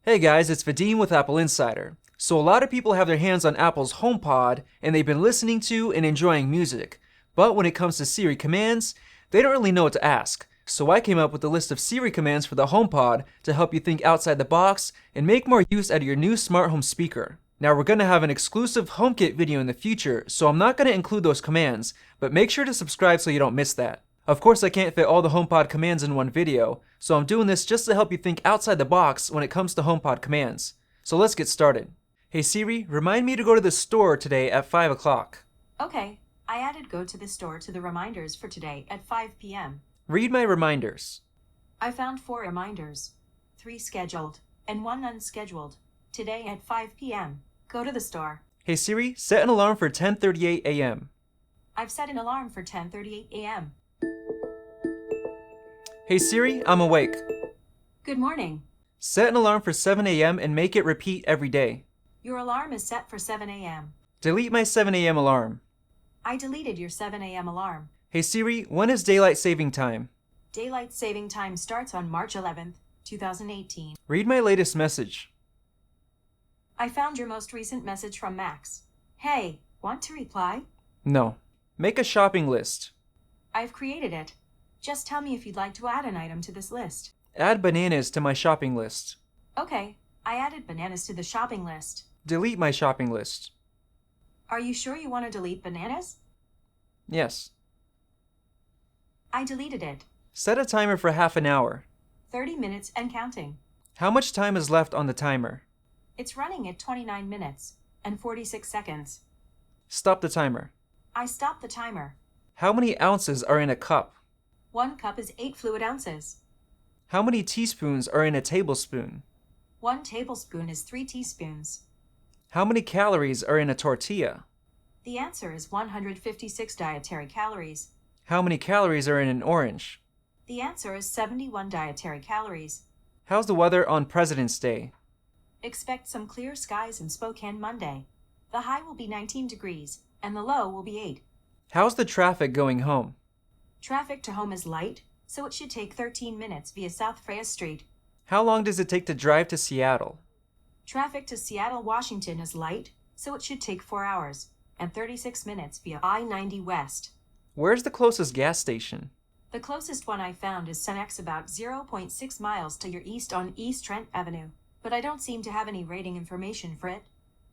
Hey guys, it's Vadim with AppleInsider. So a lot of people have their hands on Apple's HomePod and they've been listening to and enjoying music. But when it comes to Siri commands, they don't really know what to ask. So I came up with a list of Siri commands for the HomePod to help you think outside the box and make more use out of your new smart home speaker. Now we're going to have an exclusive HomeKit video in the future, so I'm not going to include those commands, but make sure to subscribe so you don't miss that. Of course, I can't fit all the HomePod commands in one video, so I'm doing this just to help you think outside the box when it comes to HomePod commands. So let's get started. Hey Siri, remind me to go to the store today at 5 o'clock. Okay, I added go to the store to the reminders for today at 5 p.m. Read my reminders. I found 4 reminders, 3 scheduled and 1 unscheduled, today at 5 p.m. Go to the store. Hey Siri, set an alarm for 10:38 a.m. I've set an alarm for 10:38 a.m. Hey Siri, I'm awake. Good morning. Set an alarm for 7 a.m. and make it repeat every day. Your alarm is set for 7 a.m. Delete my 7 a.m. alarm. I deleted your 7 a.m. alarm. Hey Siri, when is daylight saving time? Daylight saving time starts on March 11th, 2018. Read my latest message. I found your most recent message from Max. Hey, want to reply? No. Make a shopping list. I've created it. Just tell me if you'd like to add an item to this list. Add bananas to my shopping list. Okay, I added bananas to the shopping list. Delete my shopping list. Are you sure you want to delete bananas? Yes. I deleted it. Set a timer for half an hour. 30 minutes and counting. How much time is left on the timer? It's running at 29 minutes and 46 seconds. Stop the timer. I stopped the timer. How many ounces are in a cup? 1 cup is 8 fluid ounces. How many teaspoons are in a tablespoon? 1 tablespoon is 3 teaspoons. How many calories are in a tortilla? The answer is 156 dietary calories. How many calories are in an orange? The answer is 71 dietary calories. How's the weather on President's Day? Expect some clear skies in Spokane Monday. The high will be 19 degrees and the low will be 8. How's the traffic going home? Traffic to home is light, so it should take 13 minutes via South Freya Street. How long does it take to drive to Seattle? Traffic to Seattle, Washington is light, so it should take 4 hours and 36 minutes via I-90 West. Where's the closest gas station? The closest one I found is Cenex about 0.6 miles to your east on East Trent Avenue, but I don't seem to have any rating information for it.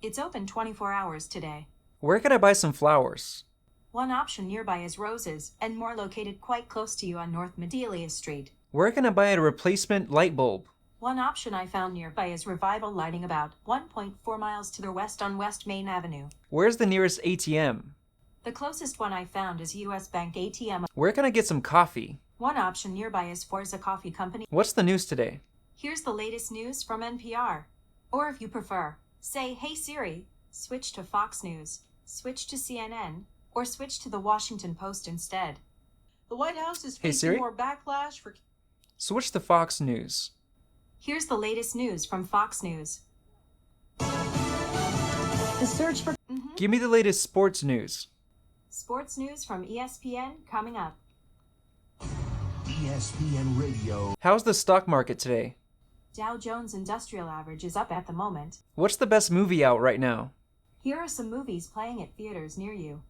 It's open 24 hours today. Where can I buy some flowers? One option nearby is Roses, and more located quite close to you on North Medelia Street. Where can I buy a replacement light bulb? One option I found nearby is Revival Lighting about 1.4 miles to the west on West Main Avenue. Where's the nearest ATM? The closest one I found is US Bank ATM. Where can I get some coffee? One option nearby is Forza Coffee Company. What's the news today? Here's the latest news from NPR. Or if you prefer, say, "Hey Siri, switch to Fox News, switch to CNN, or switch to the Washington Post instead." The White House is Hey, facing Siri? more backlash for... Switch to Fox News. Here's the latest news from Fox News. The search for... Give me the latest sports news. Sports news from ESPN coming up. ESPN Radio. How's the stock market today? Dow Jones Industrial Average is up at the moment. What's the best movie out right now? Here are some movies playing at theaters near you.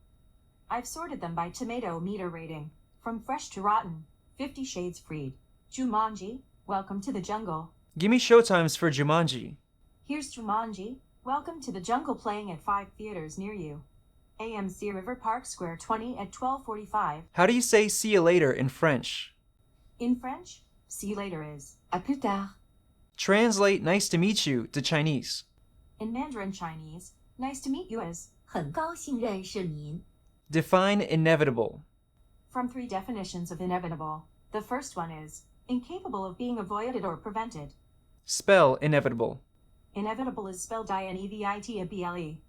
I've sorted them by tomato meter rating, from fresh to rotten, 50 Shades Freed, Jumanji, Welcome to the Jungle. Give me showtimes for Jumanji. Here's Jumanji, Welcome to the Jungle playing at 5 theaters near you. AMC River Park Square 20 at 12:45. How do you say see you later in French? In French, see you later is à plus tard. Translate nice to meet you to Chinese. In Mandarin Chinese, nice to meet you is 很高兴认识您. Define inevitable. from 3 definitions of inevitable. The first one is incapable of being avoided or prevented. Spell inevitable. Inevitable is spelled I-N-E-V-I-T-A-B-L-E.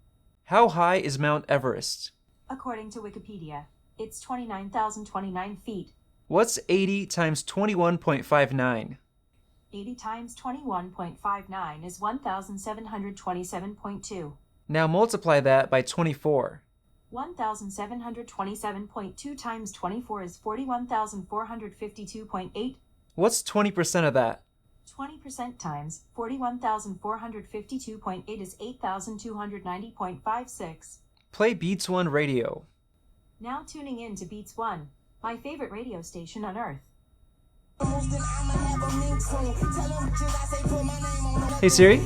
How high is Mount Everest? According to Wikipedia, it's 29,029 feet. What's 80 times 21.59? 80 times 21.59 is 1,727.2. Now multiply that by 24. 1,727.2 times 24 is 41,452.8. What's 20% of that? 20% times 41,452.8 is 8,290.56. Play Beats One Radio. Now tuning in to Beats One, my favorite radio station on Earth. Hey Siri?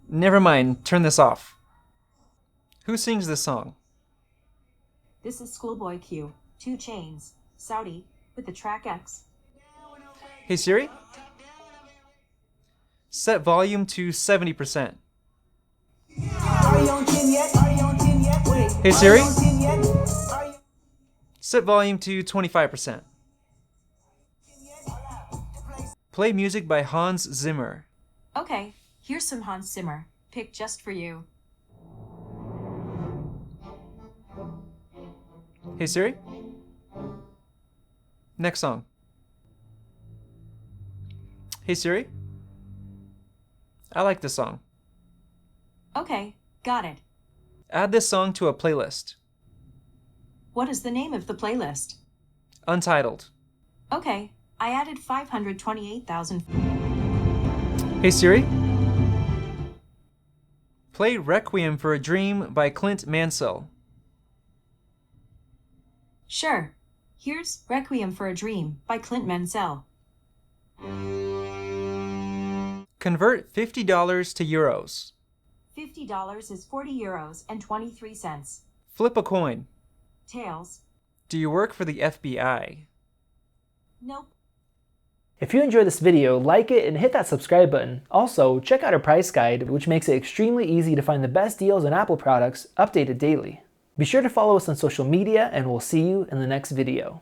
Never mind, turn this off. Who sings this song? This is Schoolboy Q, 2 Chainz, Saudi, with the track X. Hey Siri? Set volume to 70%. Hey Siri? Set volume to 25%. Play music by Hans Zimmer. Okay, here's some Hans Zimmer, picked just for you. Hey Siri? Next song. Hey Siri? I like this song. Okay, got it. Add this song to a playlist. What is the name of the playlist? Untitled. Okay, I added 528,000. Hey Siri? Play Requiem for a Dream by Clint Mansell. Sure. Here's Requiem for a Dream by Clint Mansell. Convert $50 to euros. $50 is 40 euros and 23 cents. Flip a coin. Tails. Do you work for the FBI? Nope. If you enjoyed this video, like it and hit that subscribe button. Also, check out our price guide, which makes it extremely easy to find the best deals on Apple products, updated daily. Be sure to follow us on social media, and we'll see you in the next video.